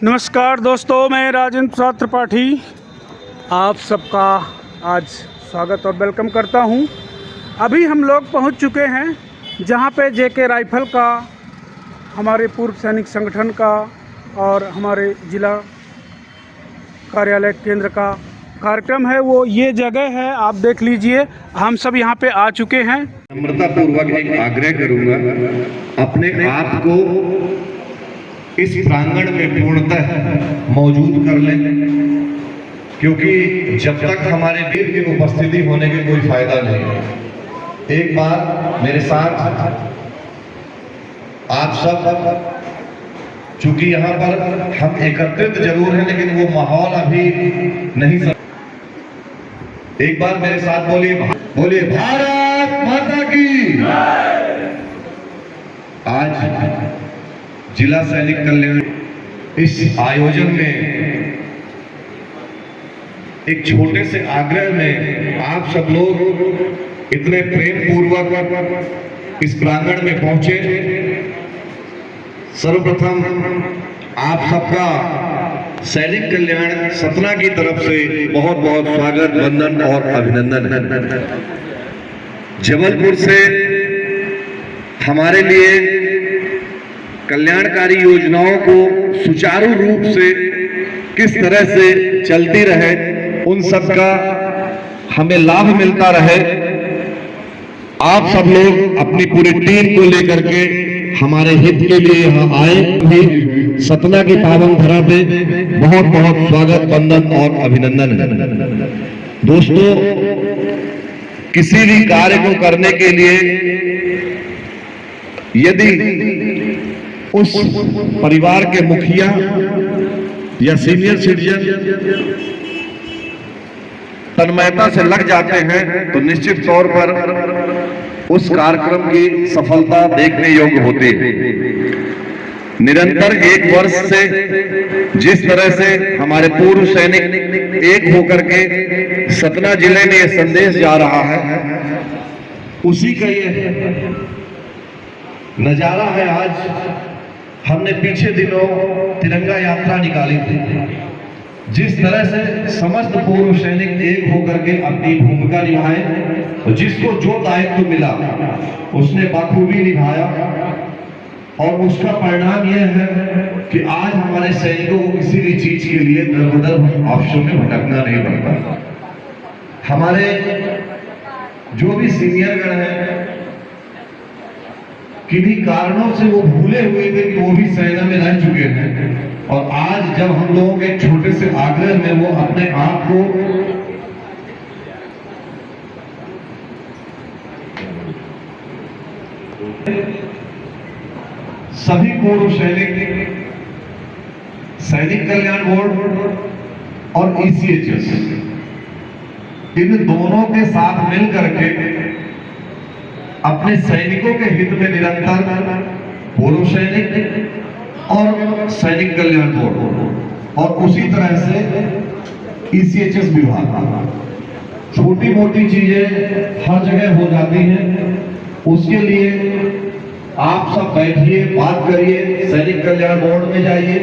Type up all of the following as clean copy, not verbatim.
नमस्कार दोस्तों, मैं राजेंद्र प्रसाद त्रिपाठी आप सबका आज स्वागत और वेलकम करता हूं। अभी हम लोग पहुंच चुके हैं जहां पे जेके राइफल का, हमारे पूर्व सैनिक संगठन का और हमारे जिला कार्यालय केंद्र का कार्यक्रम है। वो ये जगह है, आप देख लीजिए। हम सब यहां पे आ चुके हैं। नम्रतापूर्वक एक आग्रह करूंगा, अपने आप को इस प्रांगण में पूर्णतः मौजूद कर लें, क्योंकि जब तक हमारे वीर की उपस्थिति होने के कोई फायदा नहीं। एक बार मेरे साथ आप सब, चूंकि यहाँ पर हम एकत्रित जरूर हैं लेकिन वो माहौल अभी नहीं एक बार मेरे साथ बोलिए भारत माता की। आज जिला सैनिक कल्याण इस आयोजन में एक छोटे से आग्रह में आप सब लोग इतने प्रेम पूर्वक इस प्रांगण में पहुंचे। सर्वप्रथम आप सबका सैनिक कल्याण सतना की तरफ से बहुत बहुत स्वागत, वंदन और अभिनंदन है। जबलपुर से हमारे लिए कल्याणकारी योजनाओं को सुचारू रूप से किस तरह से चलती रहे, उन सब का हमें लाभ मिलता रहे। आप सब लोग अपनी पूरी टीम को लेकर के हमारे हित के लिए यहाँ आए। भी सतना की पावन धरा पे बहुत बहुत स्वागत, वंदन और अभिनंदन है। दोस्तों, किसी भी कार्य को करने के लिए यदि उस परिवार के मुखिया या सीनियर सिटीजन तन्मयता से लग जाते हैं तो निश्चित तौर पर उस कार्यक्रम की सफलता देखने योग्य होती है। निरंतर एक वर्ष से जिस तरह से हमारे पूर्व सैनिक एक होकर के सतना जिले में यह संदेश जा रहा है, उसी का ये नजारा है। आज हमने पीछे दिनों तिरंगा यात्रा निकाली थी। जिस तरह से समस्त पूर्व सैनिक एक होकर के अपनी भूमिका निभाए, तो जिसको जो दायित्व मिला उसने बखूबी निभाया, और उसका परिणाम यह है कि आज हमारे सैनिकों को किसी भी चीज के लिए दर बदर ऑप्शन में भटकना नहीं पड़ता। हमारे जो भी सीनियर गण हैं, किन्हीं कारणों से वो भूले हुए थे कि वो भी सेना में रह चुके हैं, और आज जब हम लोगों के छोटे से आग्रह में वो अपने आप को सभी पूर्व सैनिक कल्याण बोर्ड और ECHS, इन दोनों के साथ मिलकर के अपने सैनिकों के हित में निरंतर पूर्व सैनिक और सैनिक कल्याण बोर्ड और उसी तरह से ECHS विभाग, छोटी मोटी चीजें हर जगह हो जाती हैं। उसके लिए आप सब बैठिए, बात करिए, सैनिक कल्याण बोर्ड में जाइए,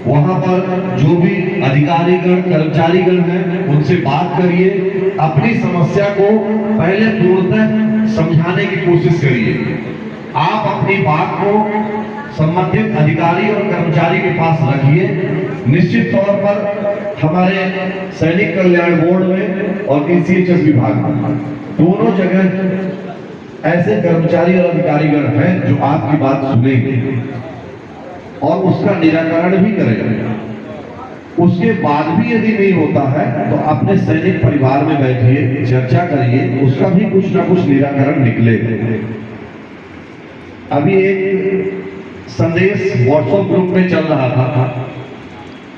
वहां पर जो भी अधिकारीगण कर्मचारीगण हैं उनसे बात करिए, अपनी समस्या को पहले पूर्णतः समझाने की कोशिश करिए। आप अपनी बात को संबंधित अधिकारी और कर्मचारी के पास रखिए। निश्चित तौर पर हमारे सैनिक कल्याण बोर्ड में और ECHS विभाग में दोनों जगह ऐसे कर्मचारी और अधिकारीगण हैं जो आपकी बात सुनेंगे और उसका निराकरण भी करेंगे। उसके बाद भी यदि नहीं होता है तो अपने सैनिक परिवार में बैठिए, चर्चा करिए, उसका भी कुछ ना कुछ निराकरण निकले। अभी एक संदेश व्हाट्सएप ग्रुप में चल रहा था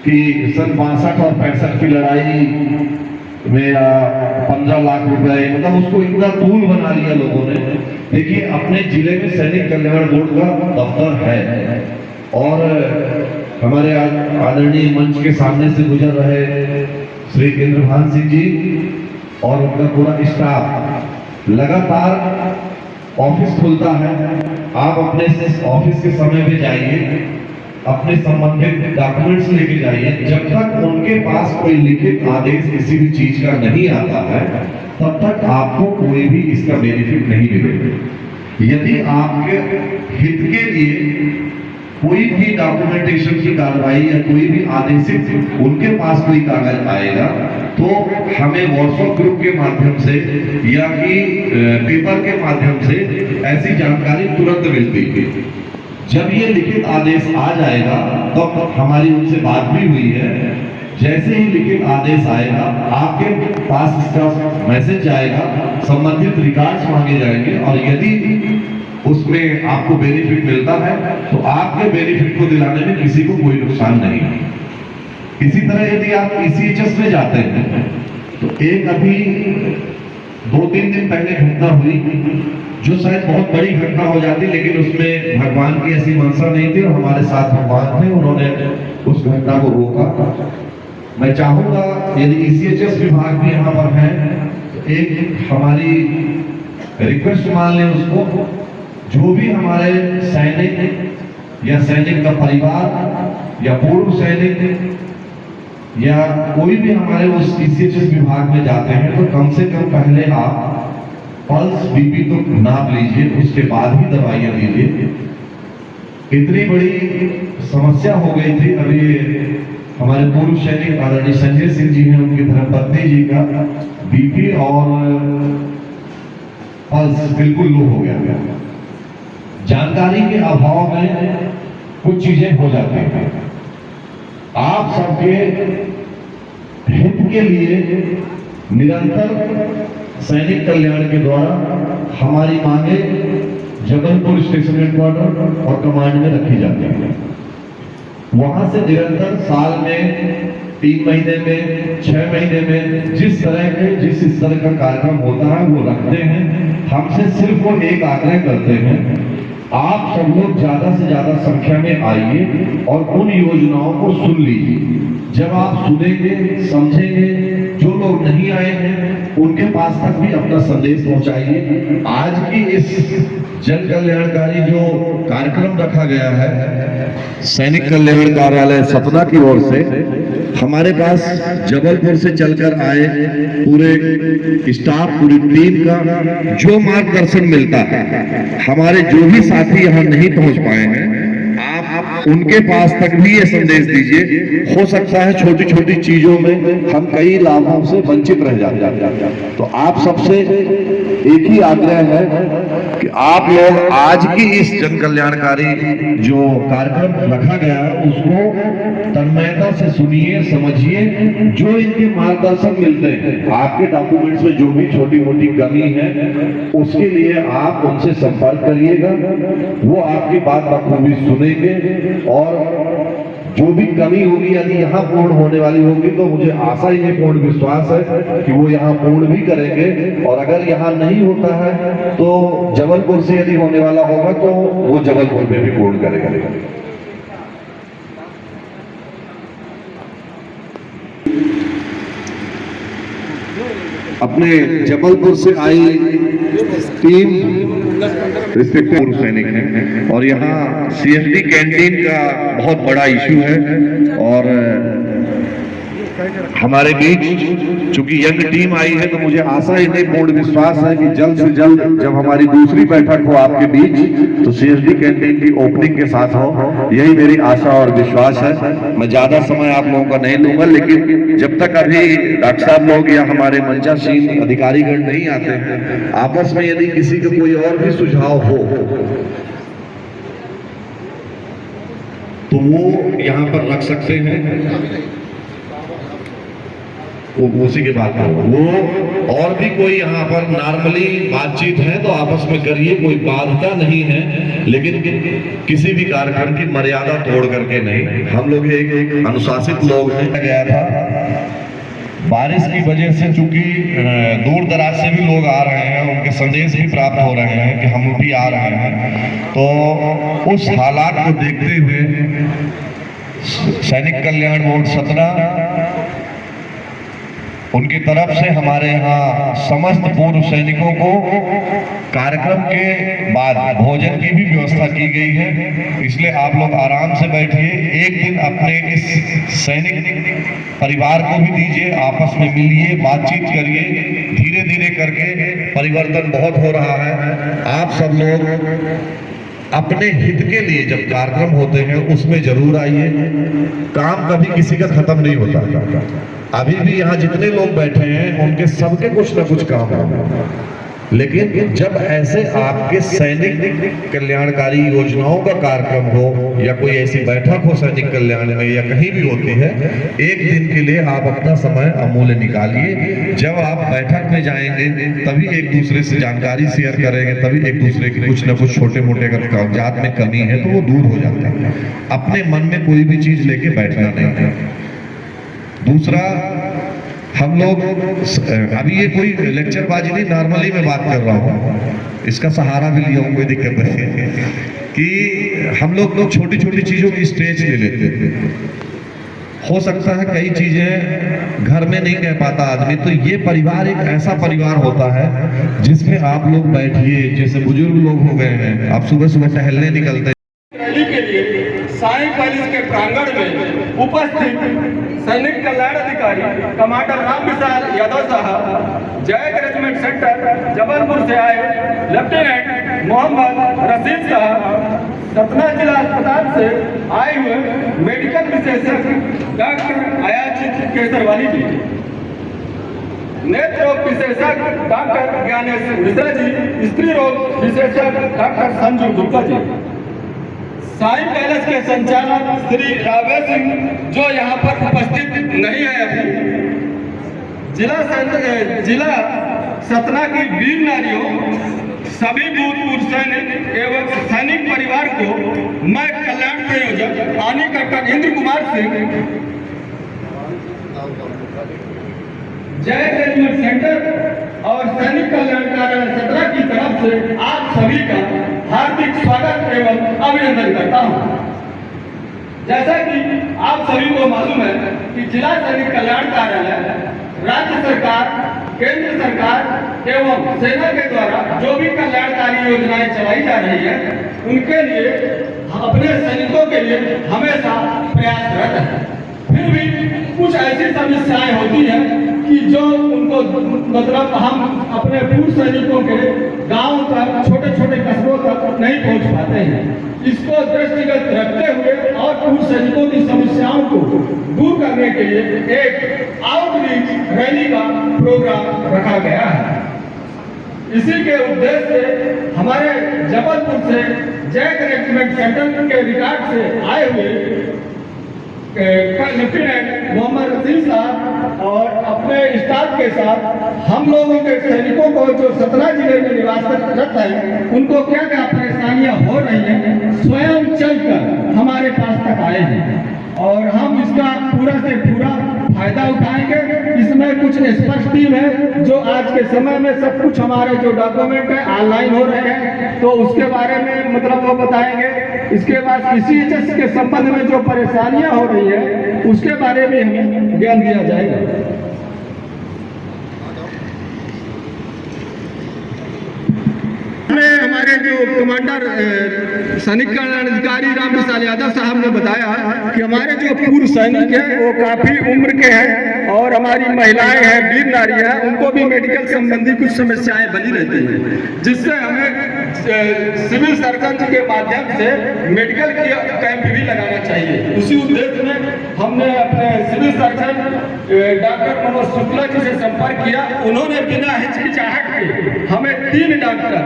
कि सन 62 और 65 की लड़ाई में 15 लाख रुपए, मतलब उसको इतना तूल बना लिया लोगों ने। देखिए, अपने जिले में सैनिक कल्याण बोर्ड का दफ्तर है और हमारे आदरणीय मंच के सामने से गुजर रहे श्री इंद्रभान सिंह जी और उनका पूरा स्टाफ लगातार ऑफिस खुलता है। आप अपने ऑफिस के समय पे जाइए, अपने संबंधित डॉक्यूमेंट्स लेके जाइए। जब तक उनके पास कोई लिखित आदेश किसी भी चीज का नहीं आता है, तब तक आपको कोई भी इसका बेनिफिट नहीं मिलेगा। यदि आपके हित के लिए कोई भी डॉक्यूमेंटेशन की कार्रवाई या कोई भी आदेशित उनके पास कोई कागज आएगा, तो हमें व्हाट्सएप ग्रुप के माध्यम से या कि पेपर के माध्यम से ऐसी जानकारी तुरंत मिलती है। जब ये लिखित आदेश आ जाएगा, तो हमारी उनसे बात भी हुई है, जैसे ही लिखित आदेश आएगा आपके पास इसका मैसेज जाएगा, संबंधित रिकॉर्ड्स मांगे जाएंगे, और यदि उसमें आपको बेनिफिट मिलता है तो आपके बेनिफिट को दिलाने में किसी को कोई नुकसान नहीं है। इसी तरह यदि आप ECHS में जाते हैं, तो एक अभी 2-3 दिन पहले घटना हुई, जो शायद बहुत बड़ी घटना हो जाती, लेकिन उसमें भगवान की ऐसी मंशा नहीं थी और हमारे साथ भगवान थे, उन्होंने उस घटना को रोका। मैं चाहूंगा यदि ECHS विभाग भी यहाँ पर है, तो एक हमारी रिक्वेस्ट मान लें उसको, जो भी हमारे सैनिक या सैनिक का परिवार या पूर्व सैनिक या कोई भी हमारे उस ECHS विभाग में जाते हैं, तो कम से कम पहले आप पल्स BP तो नाप लीजिए, उसके बाद ही दवाइयां लीजिए। इतनी बड़ी समस्या हो गई थी, अभी हमारे पूर्व सैनिक आदरणीय संजय सिंह जी हैं, उनकी धर्मपत्नी जी का BP और पल्स बिल्कुल लो हो गया। जानकारी के अभाव में कुछ चीजें हो जाती हैं। आप सबके हित के लिए निरंतर सैनिक कल्याण के द्वारा हमारी मांगे जबलपुर स्टेशन हेडक्वार्टर और कमांड में रखी जाती है। वहां से निरंतर साल में 3 महीने में 6 महीने में जिस तरह का कार्यक्रम होता है वो रखते हैं। हमसे सिर्फ वो एक आग्रह करते हैं, आप सब लोग ज्यादा से ज्यादा संख्या में आइए और उन योजनाओं को सुन लीजिए। जब आप सुनेंगे, समझेंगे, जो लोग नहीं आए हैं उनके पास तक भी अपना संदेश पहुंचाइए। आज की इस जन कल्याणकारी जो कार्यक्रम रखा गया है सैनिक कल्याण कार्यालय सतना की ओर से, हमारे पास जबलपुर से चलकर आए पूरे स्टाफ, पूरी टीम का जो मार्गदर्शन मिलता है, हमारे जो भी साथी यहाँ नहीं पहुंच पाए हैं, आप उनके पास तक भी ये संदेश दीजिए। हो सकता है छोटी छोटी चीजों में हम कई लाभों से वंचित रह जाते। तो आप सबसे एक ही आग्रह है कि आप लोग आज की इस जन कल्याणकारी जो कार्यक्रम रखा गया है उसको तन्मयता से सुनिए, समझिए। जो इनके मार्गदर्शन मिलते हैं, आपके डॉक्यूमेंट्स में जो भी छोटी मोटी कमी है उसके लिए आप उनसे संपर्क करिएगा, वो आपकी बात बखूबी सुनेंगे और जो भी कमी होगी यदि यहाँ पूर्ण होने वाली होगी तो मुझे आशा ही है, पूर्ण विश्वास है कि वो यहाँ पूर्ण भी करेंगे। और अगर यहाँ नहीं होता है तो जबलपुर से यदि होने वाला होगा तो वो जबलपुर में भी पूर्ण करेगा। अपने जबलपुर से आई टीम रिस्पेक्टिव पूर्व सैनिक हैं और यहाँ CSD कैंटीन का बहुत बड़ा इश्यू है और हमारे बीच चूंकि यंग टीम आई है तो मुझे आशा ही नहीं, पूर्ण विश्वास है कि जल्द से जल्द जब हमारी दूसरी बैठक हो आपके बीच तो CSD कैंटीन की ओपनिंग के साथ हो, यही मेरी आशा और विश्वास है। मैं ज्यादा समय आप लोगों का नहीं लूंगा, लेकिन जब तक अभी डॉक्टर साहब लोग या हमारे मंचासीन अधिकारीगण नहीं आते हैं, आपस में यदि किसी का कोई और भी सुझाव हो तो वो यहाँ पर रख सकते हैं, वो उसी के बाद वो और भी कोई यहाँ पर नॉर्मली बातचीत है तो आपस में करिए, कोई बाध्यता नहीं है, लेकिन किसी भी कार्यक्रम की मर्यादा तोड़ करके नहीं। हम लोग एक अनुशासित लोग हैं। गया था बारिश की वजह से, चूंकि दूर दराज से भी लोग आ रहे हैं, उनके संदेश भी प्राप्त हो रहे हैं कि हम भी आ रहे हैं, तो उस हालात को देखते हुए सैनिक कल्याण बोर्ड सतना उनकी तरफ से हमारे यहाँ समस्त पूर्व सैनिकों को कार्यक्रम के बाद भोजन की भी व्यवस्था की गई है, इसलिए आप लोग आराम से बैठिए। एक दिन अपने इस सैनिक परिवार को भी दीजिए, आपस में मिलिए, बातचीत करिए। धीरे धीरे करके परिवर्तन बहुत हो रहा है। आप सब लोग अपने हित के लिए जब कार्यक्रम होते हैं उसमें जरूर आइए। काम कभी किसी का खत्म नहीं होता। अभी भी यहाँ जितने लोग बैठे हैं उनके सबके कुछ ना कुछ काम है, लेकिन जब ऐसे आपके सैनिक कल्याणकारी योजनाओं का कार्यक्रम हो या कोई ऐसी बैठक हो सैनिक कल्याण में या कहीं भी होती है, एक दिन के लिए आप अपना समय अमूल्य निकालिए। जब आप बैठक में जाएंगे तभी एक दूसरे से जानकारी शेयर करेंगे, तभी एक दूसरे की कुछ ना कुछ छोटे मोटे अगर कागजात में कमी है तो वो दूर हो जाता है। अपने मन में कोई भी चीज लेके बैठना नहीं है। दूसरा, हम लोग अभी ये कोई लेक्चरबाजी नहीं, नॉर्मली मैं बात कर रहा हूँ, इसका सहारा भी लिया हूँ, कोई दिक्कत नहीं है कि हम लोग छोटी छोटी चीजों की स्टेज ले लेते हैं। हो सकता है कई चीजें घर में नहीं कह पाता आदमी, तो ये परिवार एक ऐसा परिवार होता है जिसमें आप लोग बैठिए। जैसे बुजुर्ग लोग हो गए हैं, आप सुबह सुबह टहलने निकलते हैं, रैली के लिए साई पैलेस के प्रांगण में उपस्थित सैनिक कल्याण अधिकारी कमांडर राम विशाल यादव साहब, जैक रेजिमेंट सेंटर जबलपुर से आए लेफ्टिनेंट मोहम्मद रशीद साहब, सतना जिला अस्पताल से आए हुए मेडिकल विशेषज्ञ डॉक्टर अयाचित केसरवाली जी, नेत्र रोग विशेषज्ञ डॉक्टर ज्ञानेश मिश्रा जी, स्त्री रोग विशेषज्ञ डॉक्टर संजू गुप्ता जी, साई पैलेस के संचालक श्री रावे सिंह जो यहाँ पर उपस्थित नहीं है अभी, जिला सतना की वीर नारियों, सभी भूतपूर्व सैनिक एवं सैनिक परिवार को मैं कल्याण संयोजक आनी कप्तान इंद्र कुमार सिंह, जय रेजिमेंट सेंटर और सैनिक कल्याण कार्यालय सतना की तरफ से आप सभी का हार्दिक स्वागत एवं अभिनंदन करता हूं। जैसा कि आप सभी को मालूम है कि जिला सैनिक कल्याण कार्यालय राज्य सरकार, केंद्र सरकार एवं सेना के द्वारा जो भी कल्याणकारी योजनाएं चलाई जा रही है उनके लिए अपने सैनिकों के लिए हमेशा प्रयासरत है। फिर भी कुछ ऐसी समस्याएं होती हैं कि जो उनको मतलब हम अपने पूर्व सैनिकों के गांव तक, छोटे छोटे कस्बों तक नहीं पहुंच पाते हैं। इसको दृष्टिगत रखते हुए और पूर्व सैनिकों की समस्याओं को दूर करने के लिए एक आउटरीच रैली का प्रोग्राम रखा गया है। इसी के उद्देश्य से हमारे जबलपुर से जैक रेजिमेंट सेंटर के रिकॉर्ड से आए हुए लेफ्टिनेंट मोहम्मद रशीद साहब और अपने स्टाफ के साथ हम लोगों के सैनिकों को जो सतना जिले में निवासरत हैं उनको क्या क्या परेशानियां हो रही हैं, स्वयं चलकर हमारे पास तक आए हैं और हम इसका पूरा से पूरा फायदा उठाएंगे। इसमें कुछ स्पष्ट टीम है जो आज के समय में सब कुछ हमारे जो डॉक्यूमेंट है ऑनलाइन हो रहे हैं, तो उसके बारे में मतलब वो बताएंगे। इसके बाद ECHS के संबंध में जो परेशानियां हो रही है उसके बारे में हमें ज्ञान दिया जाएगा। हमारे जो कमांडर सैनिक कल्याण अधिकारी राम विशाल यादव साहब ने बताया कि हमारे जो पूर्व सैनिक हैं वो काफी उम्र के हैं और हमारी महिलाएं हैं, वीर नारी हैं, उनको भी मेडिकल संबंधी कुछ समस्याएं बनी रहती हैं, जिससे हमें सिविल सर्जन के माध्यम से मेडिकल कैंप भी लगाना चाहिए। उसी उद्देश्य में हमने अपने civil surgeon doctor Manoj Shukla ji से संपर्क किया। उन्होंने बिना हिचकिचाहट के हमें 3 डॉक्टर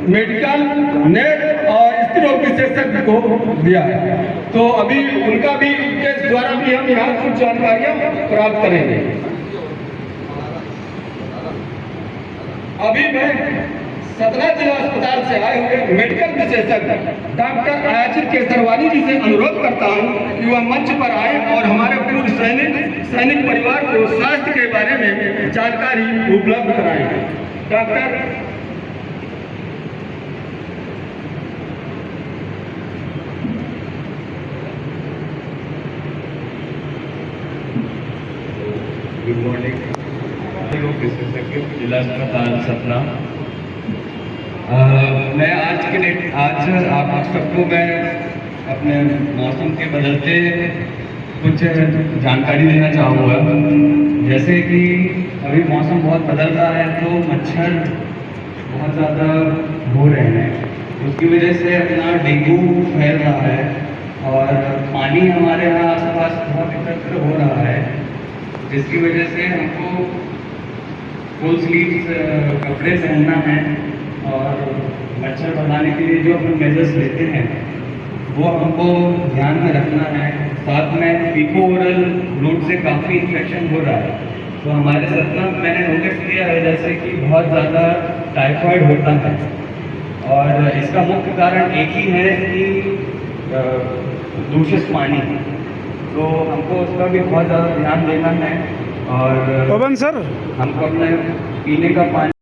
मेडिकल, नेट और स्त्री रोग विशेषज्ञ को दिया है, तो अभी उनका भी उनके द्वारा भी हम यहाँ कुछ जानकारियां प्राप्त करेंगे। अभी मैं सतना जिला अस्पताल से आए हुए मेडिकल विशेषज्ञ डॉक्टर अयाचित केसरवाली जी से अनुरोध करता हूं कि वह मंच पर आए और हमारे पूर्व सैनिक परिवार को स्वास्थ्य के बारे में जानकारी उपलब्ध कराएं। Doctor good morning. रोग विशेषज्ञ जिला अस्पताल सतना। मैं आज आप सबको मैं अपने मौसम के बदलते कुछ जानकारी देना चाहूँगा। जैसे कि अभी मौसम बहुत बदल रहा है तो मच्छर बहुत ज़्यादा हो रहे हैं, उसकी वजह से अपना डेंगू फैल रहा है और पानी हमारे यहाँ आसपास बहुत एकत्र हो रहा है, जिसकी वजह से हमको फुल स्लीव्स कपड़े पहनना है और मच्छर भगाने के लिए जो अपन मेजर्स लेते हैं वो हमको ध्यान में रखना है। साथ में फीको ओरल रूट से काफ़ी इन्फेक्शन हो रहा है, तो हमारे सतना मैंने नोटिस किया है जैसे कि बहुत ज़्यादा टाइफाइड होता है और इसका मुख्य कारण एक ही है कि दूषित पानी, तो हमको उसका भी बहुत ज़्यादा ध्यान देना है और पवन सर, हमको अपने पीने का पानी